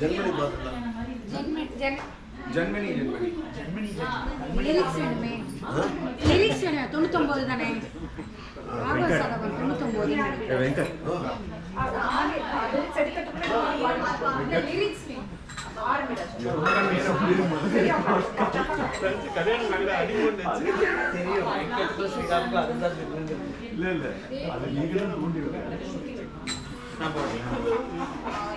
Germany பார்த்தா Germany lyrics வேணுமே lyrics வேணும் 99 தானே ஆகஸ்ட் சதவன் 99 வெங்கட் லிரிக்ஸ் கல்யாணம் நடந்த அடிமொழி தெரியும் வெங்கட் ஸ்ரீகாந்த் அதுதான் இல்ல இல்ல அது நீங்க தான் தூண்டி விடுங்க நான் போறேன்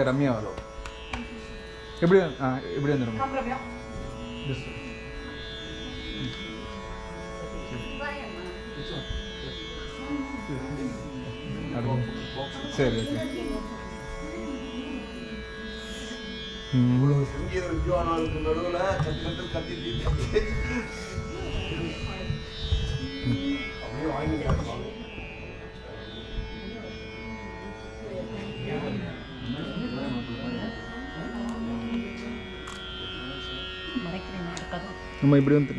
ரம்யா வரும். எப்படி எப்படி வந்துடும்? சரி ஓகே. சங்கீத வித்வானாளுக்கு நடுவில் கத்தி கத்திட்டு அப்படியே வாங்கி காட்டுவாங்க. நம்ம இப்படி வந்து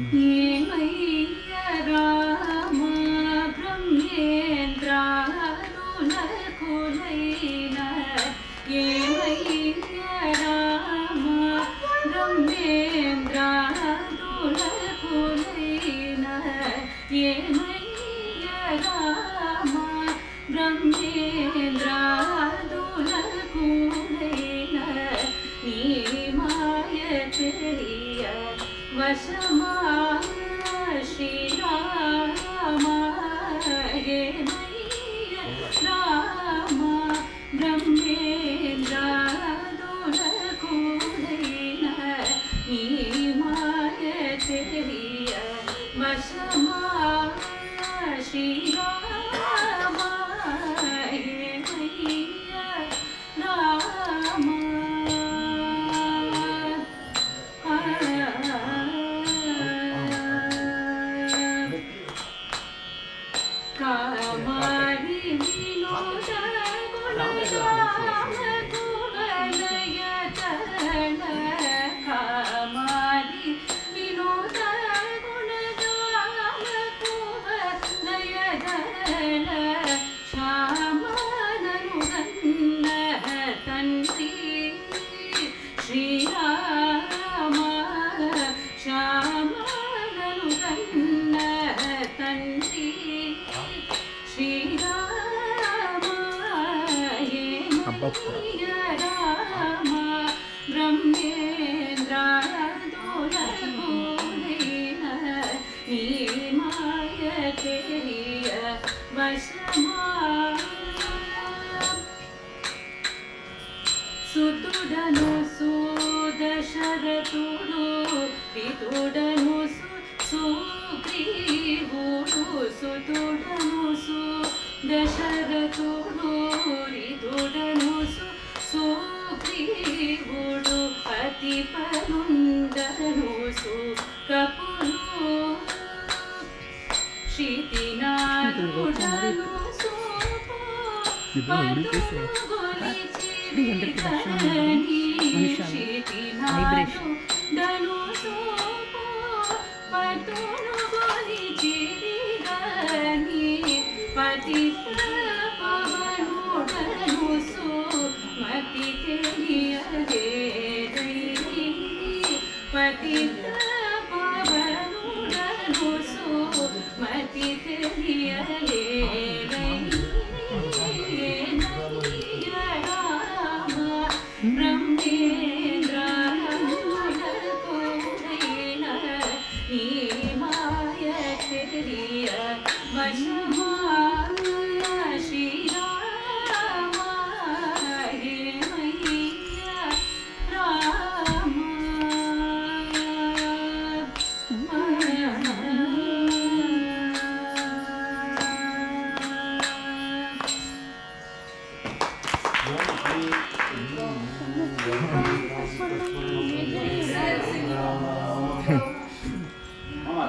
సుతుడను సుదశరథుడు పితుడను సుగ్రీవుడు సుతుడను సుదశరథుడు రితుడను సుగ్రీవుడు అతి పరుండను సుకపులు క్షితినాథుడను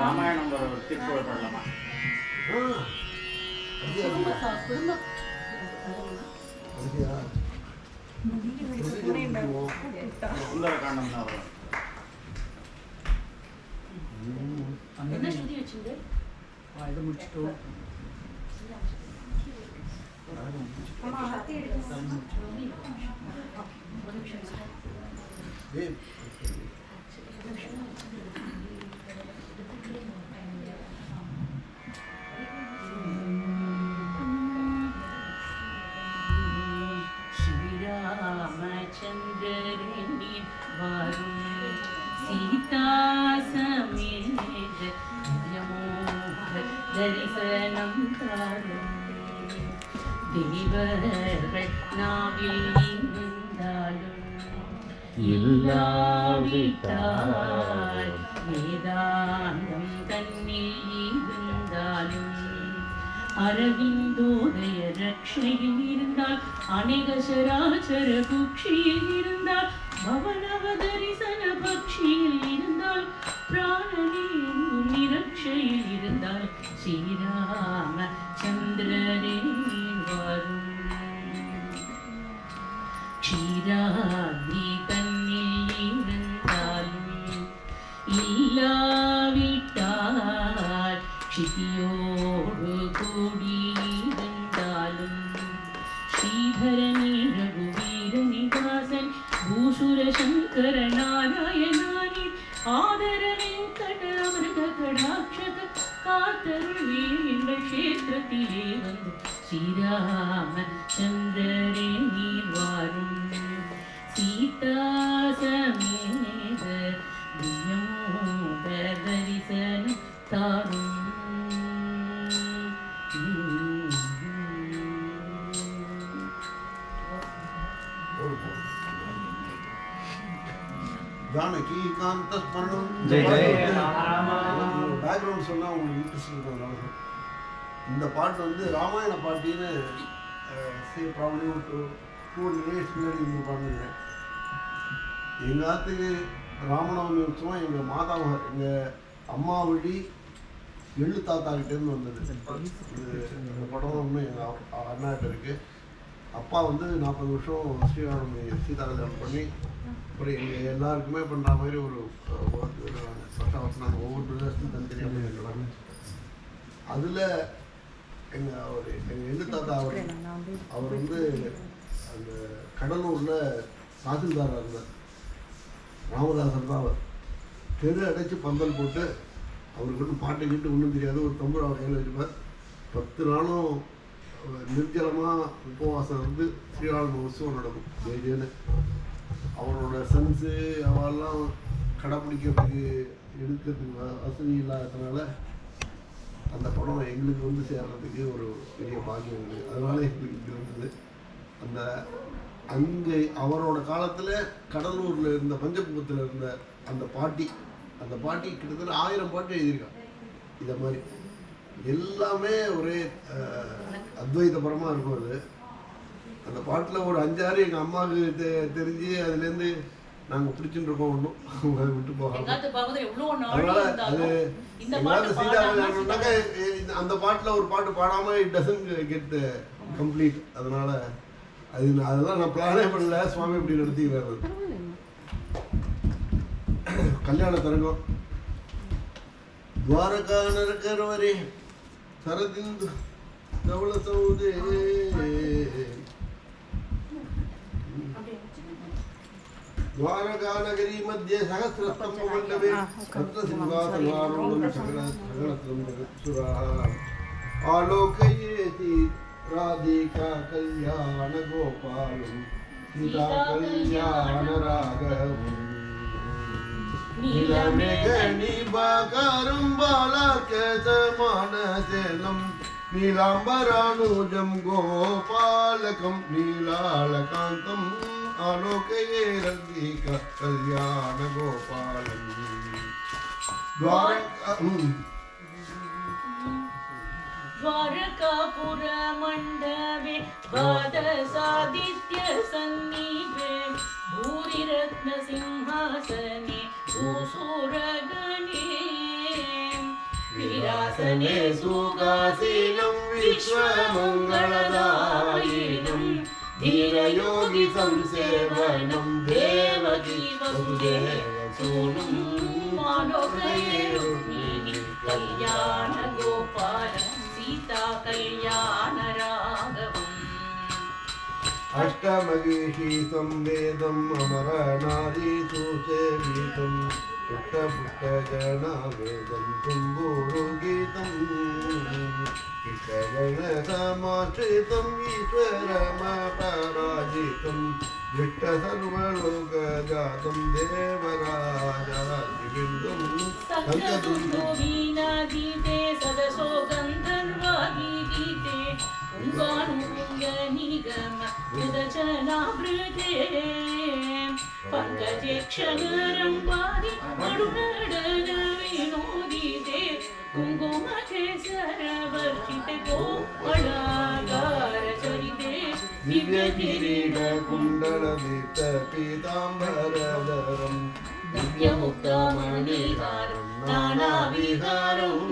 ராமாயணம் திருக்குறள் பண்ணலாமா? சுந்தரகாண்டம் தான் வரும். என்ன ஸ்ருதி வச்சிருந்து இது முடிச்சிட்டோம். அம்மா ஹத்தி எடுத்து श्रीरामचन्द्रनि वरुण सीता समेत यमोह दर्शनं तरुण देवर्गण नाविल இல்லாவிட்டால் வேதாந்தம் தன்னில் இருந்தாலும் அரவிந்தோதய ரக்ஷையில் இருந்தால் அநேக சராச்சர குக்ஷியில் இருந்தால் பவனவ தரிசன பக்ஷியில் இருந்தால் பிராணனே நிரக்ஷையில் இருந்தால் ஸ்ரீராம சந்திரனே வரும் க்ஷீராப்தி தன்னில் இருந்தாலும் இல்லாவிட்டால் க்ஷிதியோடு கூடியிருந்தாலும் ஸ்ரீதரனே ரகுவீரனே தாசன் பூசுர சங்கர நாராயணானே ஆதர வெங்கட அமிர்த கடாட்சக காத்தருளே எங்கள் கஷேத்திரத்திலே வந்து ஸ்ரீராம சந்திரனே நீர் வாரும் சீதா சமேத திவ்யமோக தரிசனம் தாரும் ஜானகி காந்த ஸ்மரணம். ஜெய் ஜெய். பேக்ரவுண்ட் சொன்னா உங்களுக்கு இன்ட்ரெஸ்ட் இருக்கிறதுனால இந்த பாட்டு வந்து ராமாயண பாட்டின்னு ப்ராப்ளம் ஒரு 200 years முன்னாடி இந்த பாடுங்க. எங்கள் ஆத்துக்கு ராமநவமி உற்சவம் எங்கள் மாதாவை எங்கள் அம்மா வழி எள்ளு தாத்தாக்கிட்டேருந்து வந்தது. இந்த படம் ஒன்று எங்கள் அண்ணாட்ட இருக்குது. அப்பா வந்து 40 வருஷம் ஸ்ரீராம சீதா கல்யாணம் பண்ணி அப்புறம் எங்கள் எல்லாருக்குமே பண்ணுற மாதிரி ஒரு வருஷம் நாங்கள் ஒவ்வொரு பிரதேசத்தும் தனித்தனியாக எங்களாங்க. அதில் எங்கள் எள்ளு தாத்தா அவர் வந்து அந்த கடலூரில் தாசில்தாராக இருந்தார். ராமதாசன் தான் அவர். தெரு அடைச்சி பந்தல் போட்டு அவருக்கு ஒன்றும் பாட்டை கிட்டு ஒன்றும் தெரியாது. ஒரு தம்பூர் அவர் கையில் வச்சுப்பார். 10 நாளும் நிர்ஜலமாக உபவாசம் இருந்து ஸ்ரீராம உற்சவம் நடக்கும். ஜெயஜேன்னு அவரோட சென்ஸு அவெல்லாம் கடைப்பிடிக்கிறதுக்கு எடுக்கிறதுக்கு வசதி இல்லாததுனால அந்த படம் எங்களுக்கு வந்து சேர்றதுக்கு ஒரு பெரிய பாக்கியம் இருக்குது. அதனால எங்களுக்கு இப்படி வந்தது. அந்த அங்கே அவரோட காலத்தில் கடலூரில் இருந்த பஞ்சகுப்பத்தில் இருந்த அந்த பாட்டி கிட்டத்தட்ட 1000 பாட்டு எழுதியிருக்காங்க. இதை மாதிரி எல்லாமே ஒரே அத்வைதபரமாக இருக்கும். அது அந்த பாட்டில் ஒரு 5-6 எங்கள் அம்மாவுக்கு தெரிஞ்சு அதுலேருந்து நாங்கள் பிடிச்சுட்டு இருக்கோம். ஒன்றும் விட்டு போகாமல். அதனால அது எங்களால் சீதாவனாக்க அந்த பாட்டில் ஒரு பாட்டு பாடாமல் இட் டசன்ட் கெட் கம்ப்ளீட். அதனால அதெல்லாம் நான் பிளானே பண்ணல. சுவாமி இப்படி நடத்திக்கிறாரு. கல்யாண தரங்கம் துவாரகா நரகரவரே சரதிந்து தவள சௌதே द्वारका नगरी मध्ये सहस्रस्तंभ मंडपे तत्र सिंहासनारूढं सकलत्रं जगत्सुराः आलोकयेति राधिका कल्याण गोपालं सीता कल्याण राघवम् नीलमेघनिभाकारं बालाकेशमानसेनं नीलाम्बरानुजं गोपालकं नीलालकान्तम् आलोकये रघुवीर कल्याण गोपालं द्वारकापुर मंडपे द्वादशादित्य सन्निभे भूरिरत्न सिंहासने भूसुरगणे विरासने सुखासीनं विश्वमङ्गलदायिनं धीरयोगी संसेवनं देवकी वसुदेव सोनुं मानोकये रुक्मिणी कल्याण गोपालं सीता कल्याण राघवम् अष्टमगीतं वेदम् अमरनारी सुसेवितं पुट्टपुट्टजनावेदं तुम्बुरुगीतम् ईश्वरसमाश्रितम् ईश्वरमपराजितं दृष्टसर्वलोकजातं देवराजादिबिन्दुं सप्तदुर्गोवीणागीते सदसो गन्धर्वागीते पुङ्गानुपुङ्गनिगम यदचनावृते பங்கஜேக்ஷணரம் பாதி மடுநடன வினோதிதே குங்கும கேசர வர்ஷித கோமளாகார சரிதே திவ்ய கிரீட குண்டல தீர்த்த பீதாம்பரதரம் திவ்ய முக்தமணிகாரம் நானாவிகாரம்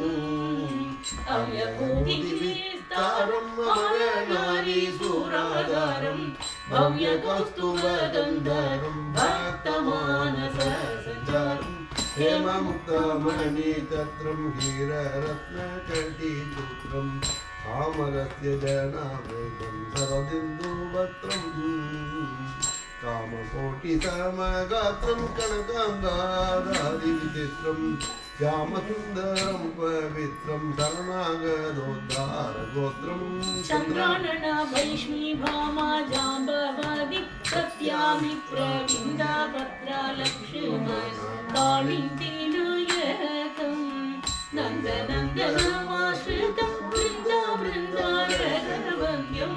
அவ்யபூதி விஸ்தாரம் அமரநாரி சூராதாரம் भव्य कौस्तुभगन्धरं भक्तमानस सञ्चारं हेममुक्तमणिचत्रं हीररत्नकटिसूत्रं कामरस्य जनावेदं शरदिन्दुवक्त्रं कामकोटिसमगात्रं कनकाङ्गादादिविचित्रं श्यामसुन्दरं पवित्रं शरणागतोद्धारगोत्रं चन्द्रानन वैष्णी भामा जाम्बवदि सत्यामित्रविन्दा भद्रालक्ष्मण कालिन्दीनायकं नन्दनन्दनमाश्रितं वृन्दावृन्दारगवन्द्यं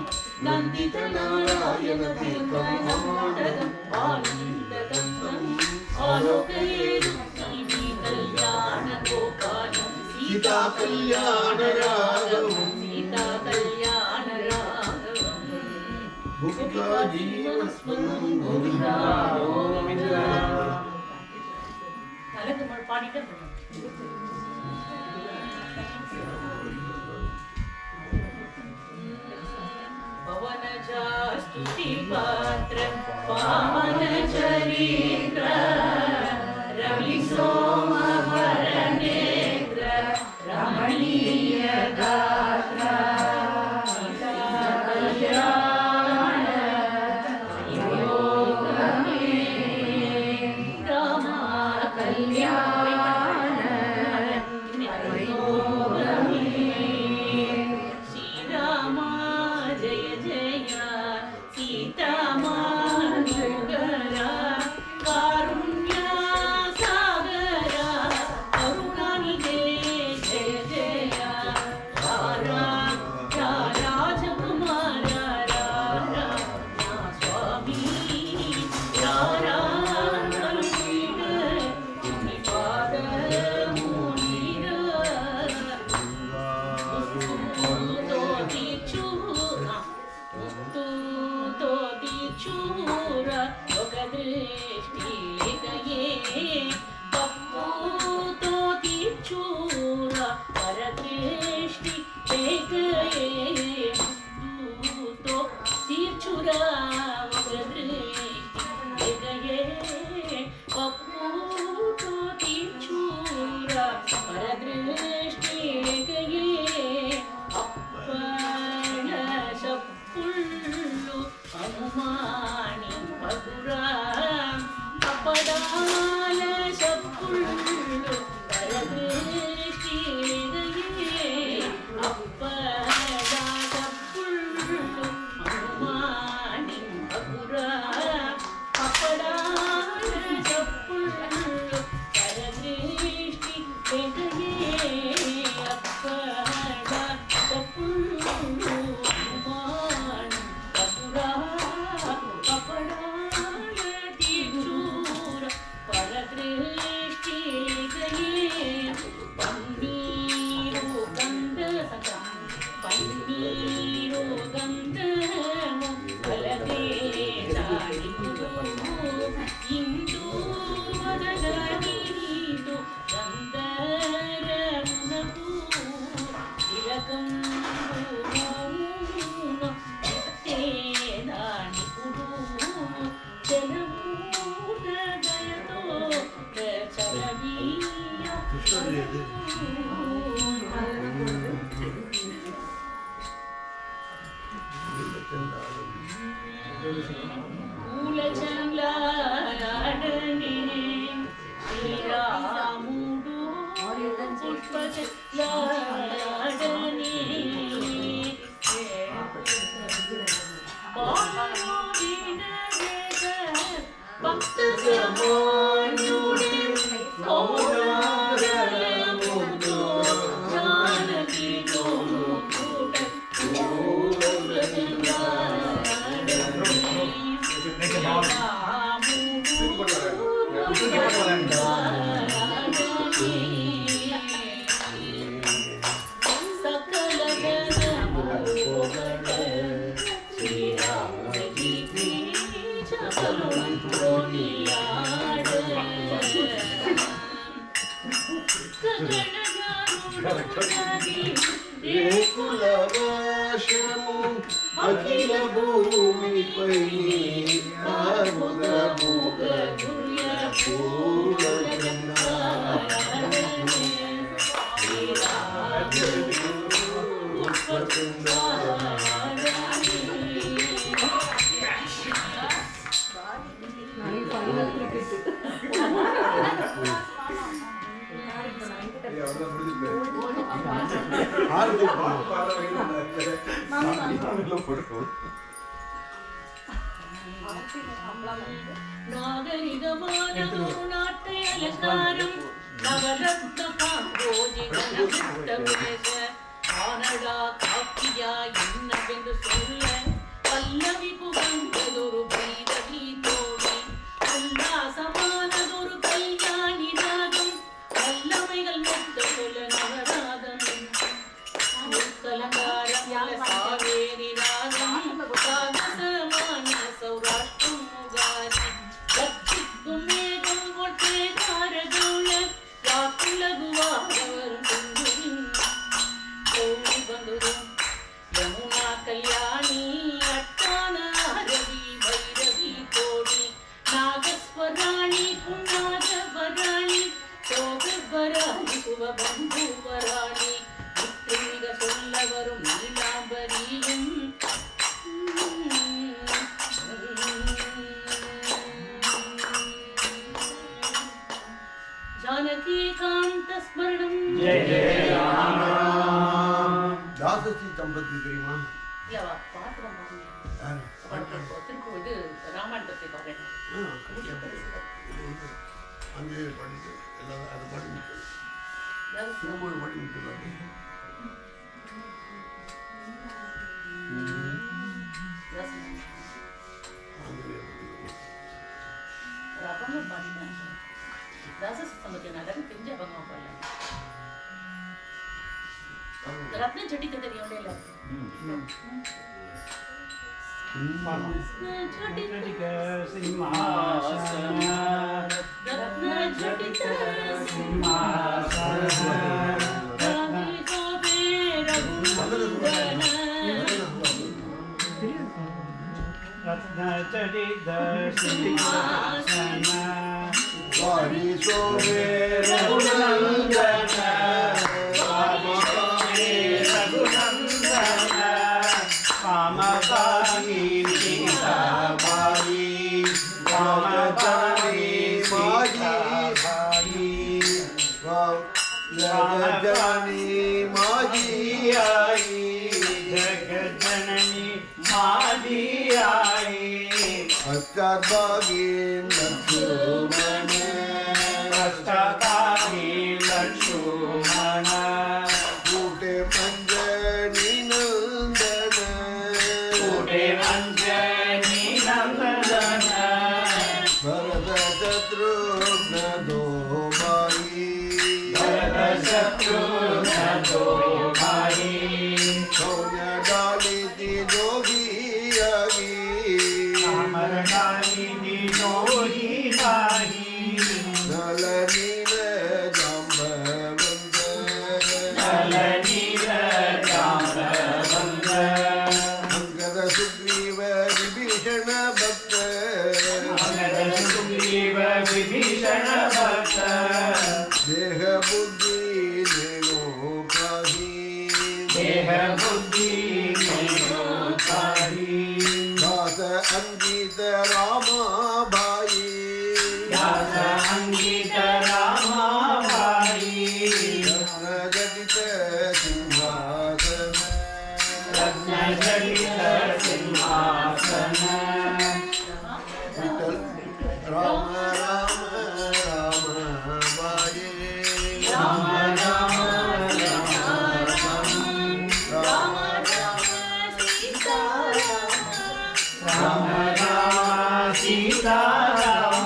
नन्दितनारायणतीर्थम् आनन्दगन्धम् आलोकयेदु सीता कल्याण राघवं सीता कल्याण राघवं मुक्ता जीवनस्मरणं गोविन्दा गोविन्दा अलग मर पानी का पवन स्तुति पात्र पावन चरित्र रवि सोम नेत्र रमणीय गात्र कल्याण योग रामा कल्याण योग श्री रामा जय जय सीता मानुगरा कारुण्य Ram நாகரிகமானதொரு நாட்டை அலங்காரம் நவரத்ன காம்போஜி கனவிட்ட ஆனடா காப்பியா என்னவென்று சொல்ல பல்லவி புகழ்ந்ததொரு பைரவி தோழி உல்லாசமானதொரு கல்யாணி ராகம் வல்லமைகள் மொத்த சொல்ல நவராதம் கலங்காரம் சாவேரி ராகம் சாகசமான சௌராஷ்டிரம் முகாரி கட்சிக்கும் மேகம் ஒட்டே தாரகோள வாக்குலகுவாரவரும் கோழி வந்துரும் யமுனா கல்யாணி அட்டான அரவி வைரவி தோழி நாகஸ்வராணி புன்னாகவராணி சோகவராணி சுவபம்புவராணி மிக சொல்ல வரும் நீலாம்பரியும் ஜானகி காந்த ஸ்மரணம். ஜெய ஜெய ராம தாசசி தம்பதி தெரியுமா? இல்லவா பாத்திரம் இது ராமாயணத்தை பாருங்க. அங்கே படித்து எல்லாம் அது படிச்சு திரும்ப படி விட்டுருக்காங்க. அபங்க பாடினாங்க. தாசசம்பத்தி நகரம் தெரிஞ்ச அபங்க பாடலாம். ரத்ன ஜட்டி தெரியும் இல்ல? ஜட்டிக சிம்மாசன ரத்ன ஜட்டிக சிம்மாசன ராணி கோபேர குந்தன ரத்ன ஜட்டிக சிம்மாசன வாரி சோவே ரகுநந்தன வாரி ரகுநந்தன காமபாணி சீதாபாணி காமபாணி சீதாபாணி ஜனனி மாஜி आई जगजननी मादी आई அஷ்டபாகீம் லட்சுமண अष्टकामी लक्ष्मण கூட்டே மஞ்சனி நந்தன कोटे अंजनी नंदन பரத சத்ருக்ன தோமாயி भरत शत्रुघ्न दो भाई சௌன்ய டாலிதி ஜோகியாகி अमर डालिनी जोगी भाई நலநீல ஜாம்பவந்த नलनील जाम्बवन्त அங்கத சுக்ரீவ விபீஷண பக்த अङ्गद सुग्रीव विभीषण भक्त தேக புத்தி நேனோ காஹி देह बुद्धि निरोधारी தாச அங்கீத ராமா பாயி दास अंकित रामा भाई ஜடித சிம்ஹாசன रत्न जडित सिंहासन விட்டல் ராம ராம ராம பாயே राम राम ராம राम राम सीता राम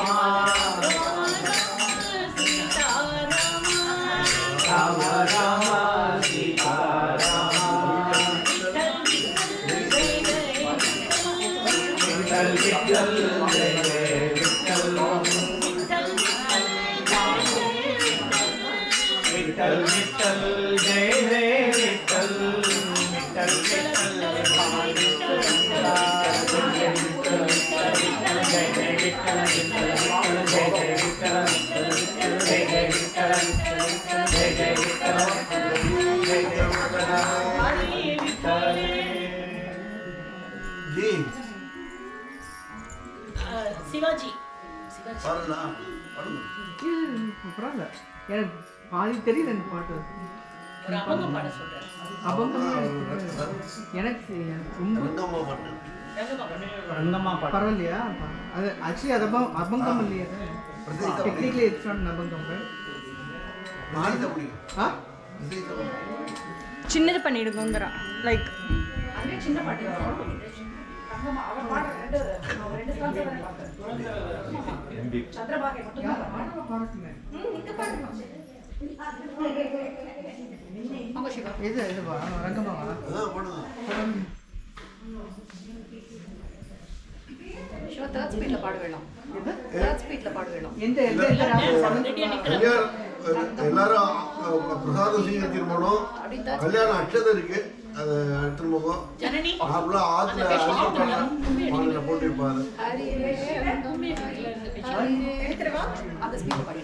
பாடலாம் பாடுங்க. பரவாயில்ல, எனக்கு பாதி தெரியுது அந்த பாட்டு. ஒரு அபங்கம் பாட சொல்றேன். அபங்கம் எனக்கு ரொம்ப ரங்கம்மா பாட்டு. ரங்கம்மா பாட்டு. பரவாயில்லையா? அது ஆக்சுவலி அது அபங்கம் இல்லையா? டெக்னிக்கலி இட்ஸ் நாட் அபங்கம். மாநில முடியும் ஆ சின்னது பண்ணிடுங்கோங்கிறா லைக் சின்ன பாட்டு சந்திரபாகை மட்டும் இது இதுவா ரங்கம்மாவா? அதான் பாடுங்க. தேர்ட் ஸ்பீட்ல பாட வேணும். தேர்ட் ஸ்பீட்ல பாட வேணும். எந்த எந்த எந்த ராகம்? கல்யாணம் எல்லாரும் பிரசாதம் சீக்கிரம் போனோம். கல்யாணம் அட்சதை இருக்கு, அதை எடுத்துன்னு போகும். ஜனனி அப்படிலாம் ஆற்றுல மாநில போட்டு வைப்பாரு. அந்த ஸ்பீட்ல பாடி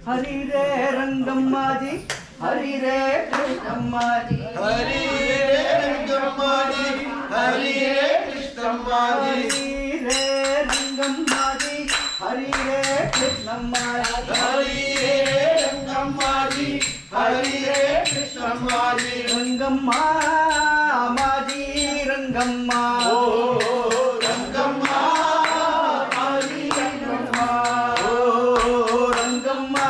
ஹரிரே ரங்கம்மாஜி ஹரிரே கிருஷ்ணம்மாஜி ஹரிரே ரங்கம்மாஜி ஹரிரே கிருஷ்ணம்மாஜி ஹரிரே ரங்கம்மாஜி ஹரிரே கிருஷ்ணம்மாஜி ஹரிரே ரங்கம்மாஜி ஹரிரே கிருஷ்ணம்மாஜி ரங்கம்மா மாஜி ரங்கம்மா ஓ ரங்கம்மா மாஜி ரங்கம்மா ஓ ரங்கம்மா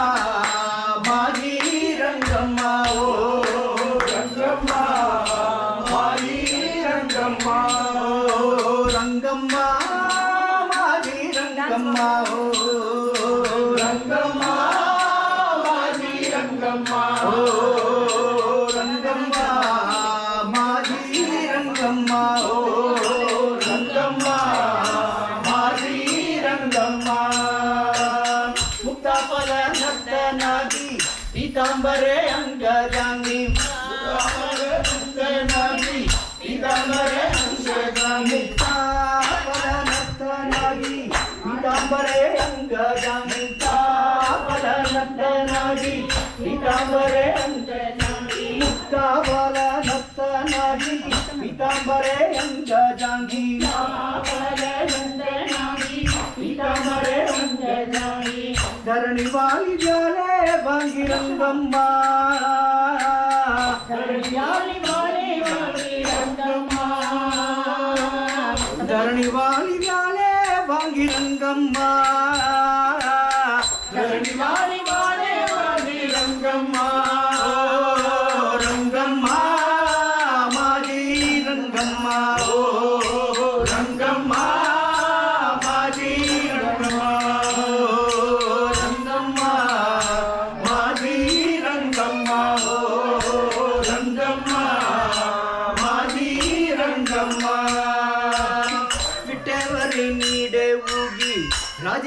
மாஜி ரங்கம்மா ஓ ரங்கம்மா மாஜி ரங்கம்மா ஓ ரங்கம்மா மாஜி ரங்கம்மா ஓ ரங்கம்மா மாஜி ரங்கம்மா ஓ ரங்கம்மா மாஜி ரங்கம்மா ஓ ரங்கம்மா மாஜி ரங்கம்மா ಮುಕ್ತಾಫಲ ನರ್ತನಾಗಿ ಪೀತಾಂಬರೆ ಅಂಗಜಾಂಗಿ ನರ್ತನಾಗಿ ಪೀತಾಂಬರೆ ಅಂಗಜಾಂಗಿ ಮುಕ್ತಾಫಲ ನರ್ತನಾಗಿ ಪೀತಾಂಬರೆ ಅಂಗಜಾಂಗಿ ಫಲ ನರ್ತನಾಗಿ ಪೀತಾಂಬರೆ ಅಂಗಜಾಂಗಿ ಮುಕ್ತಾಫಲ ನರ್ತನಾಗಿ ಪೀತಾಂಬರೆ ಅಂಗಜಾಂಗಿ ಪೀತಾಂಬರೆ ಅಂಗಜಾಂಗಿ ಧರಣಿ ವಾಲಿ ಜಾಲೆ ಬಾಂಗಿ ರಂಗಮ್ಮ ಧರಣಿ ವಾಲಿ ಜಾಲೆ ಬಾಂಗಿ ರಂಗಮ್ಮ ரங்கம்மா ರಂಗಮ್ಮ ಮಾಜಿ ರಂಗಮ್ಮ ஓ ரங்கம்மா மாஜி ரங்கம்மா ರಂಗಮ್ಮ மாஜி ரங்கம்மா ஓ ரங்கம்மா மாஜி ரங்கம்மா ಬಿಟ್ಟವರಿ ನೀಡೆ ಹೋಗಿ ರಾಜ